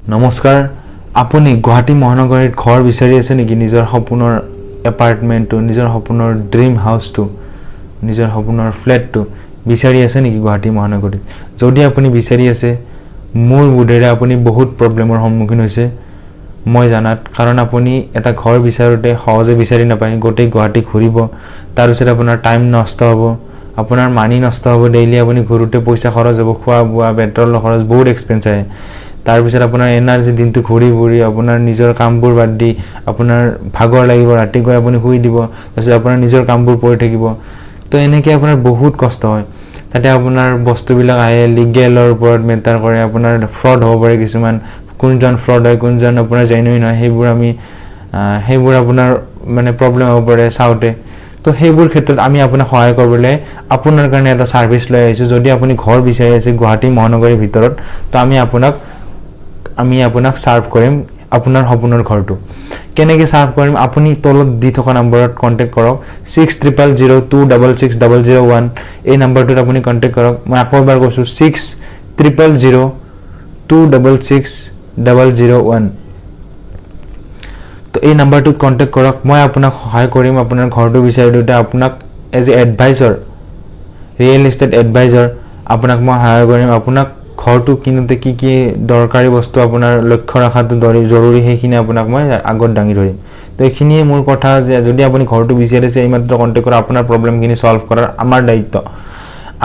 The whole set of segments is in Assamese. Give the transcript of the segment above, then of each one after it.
নমস্কাৰ আপুনি গুৱাহাটী মহানগৰীত ঘৰ বিচাৰি আছে নেকি নিজৰ সপোনৰ এপাৰ্টমেণ্টটো নিজৰ সপোনৰ ড্ৰিম হাউচটো নিজৰ সপোনৰ ফ্ল্যাটটো বিচাৰি আছে নেকি গুৱাহাটী মহানগৰীত যদি আপুনি বিচাৰি আছে মোৰ বুধেৰে আপুনি বহুত প্ৰবলেমৰ সন্মুখীন হৈছে মই জানাত কাৰণ আপুনি এটা ঘৰ বিচাৰোতে সহজে বিচাৰি নাপায় গোটেই গুৱাহাটী ঘূৰিব তাৰ পিছত আপোনাৰ টাইম নষ্ট হ'ব আপোনাৰ মানি নষ্ট হ'ব ডেইলি আপুনি ঘূৰোতে পইচা খৰচ হ'ব খোৱা বোৱা পেট্ৰল খৰচ বহুত এক্সপেন্স আহে তাৰ পিছত আপোনাৰ এনাৰ্জি দিনটো ঘূৰি ঘূৰি আপোনাৰ নিজৰ কামবোৰ বাদ দি আপোনাৰ ভাগৰ লাগিব ৰাতি গৈ আপুনি শুই দিব তাৰপিছত আপোনাৰ নিজৰ কামবোৰ পৰি থাকিব তো এনেকৈ আপোনাৰ বহুত কষ্ট হয় তাতে আপোনাৰ বস্তুবিলাক আহে লিগেলৰ ওপৰত মেটাৰ কৰে আপোনাৰ ফ্ৰড হ'ব পাৰে কিছুমান কোনজন ফ্ৰড হয় কোনজন আপোনাৰ জেনুইন হয় সেইবোৰ আপোনাৰ মানে প্ৰবলেম হ'ব পাৰে চাওতে তো সেইবোৰ ক্ষেত্ৰত আমি আপোনাক সহায় কৰিবলৈ আপোনাৰ কাৰণে এটা সাৰ্ভিস লৈ আহিছো যদি আপুনি ঘৰ বিচাৰি আছে গুৱাহাটী মহানগৰীৰ ভিতৰত তো আমি আপোনাক সাৰ্ভ কৰিম আপোনাৰ সপোনৰ ঘৰটো কেনেকৈ সাৰ্ভ কৰিম আপুনি তলত দি থকা নম্বৰত কন্টাক্ট কৰক 6000266001 এই নম্বৰটোত আপুনি কন্টাক্ট কৰক মই আকৌ এবাৰ কৈছো 6000266001 তো এই নম্বৰটোত কন্টাক্ট কৰক মই আপোনাক সহায় কৰিম আপোনাৰ ঘৰটো বিচাৰি দিওঁতে আপোনাক as a adviser real estate adviser আপোনাক মই সহায় কৰিম আপোনাক ঘৰটো কিনোতে কি কি দৰকাৰী বস্তু আপোনাৰ লক্ষ্য ৰাখাটো জৰুৰী সেইখিনি আপোনাক মই আগত দাঙি ধৰিম তো এইখিনিয়ে মোৰ কথা যে যদি আপুনি ঘৰটো বিচাৰিছে এইমাত্ৰ কন্টাক্ট কৰা আপোনাৰ প্ৰবলেমখিনি সলভ কৰাৰ আমাৰ দায়িত্ব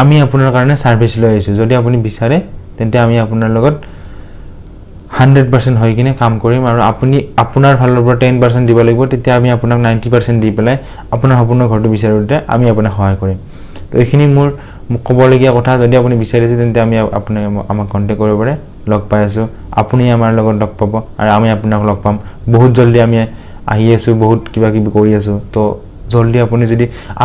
আমি আপোনাৰ কাৰণে সাৰ্ভিস লৈ আহিছো যদি আপুনি বিচাৰে তেন্তে আমি আপোনাৰ লগত 100% হৈ কিনে কাম কৰিম আৰু আপুনি আপোনাৰ ফালৰ পৰা 10% দিব লাগিব তেতিয়া আমি আপোনাক 90% দি পেলাই আপোনাৰ সপোনৰ ঘৰটো বিচাৰোতে আমি আপোনাক সহায় কৰিম তো এইখিনি মোৰ ক'বলগীয়া কথা যদি আপুনি বিচাৰিছে তেন্তে আমি আপুনি আমাক কন্টাক্ট কৰিব পাৰে লগ পাই আছো আপুনি আমাৰ লগত লগ পাব আৰু আমি আপোনাক লগ পাম বহুত জলদি আমি আহি আছো বহুত কিবা কিবি কৰি আছো তো জলদি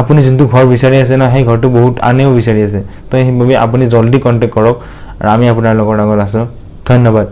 আপুনি যোনটো ঘৰ বিচাৰি আছে না সেই ঘৰটো বহুত আনেও বিচাৰি আছে তো সেইভাবে আপুনি জলদি কন্টাক্ট কৰক আৰু আমি আপোনাৰ লগত আগত আছো ধন্যবাদ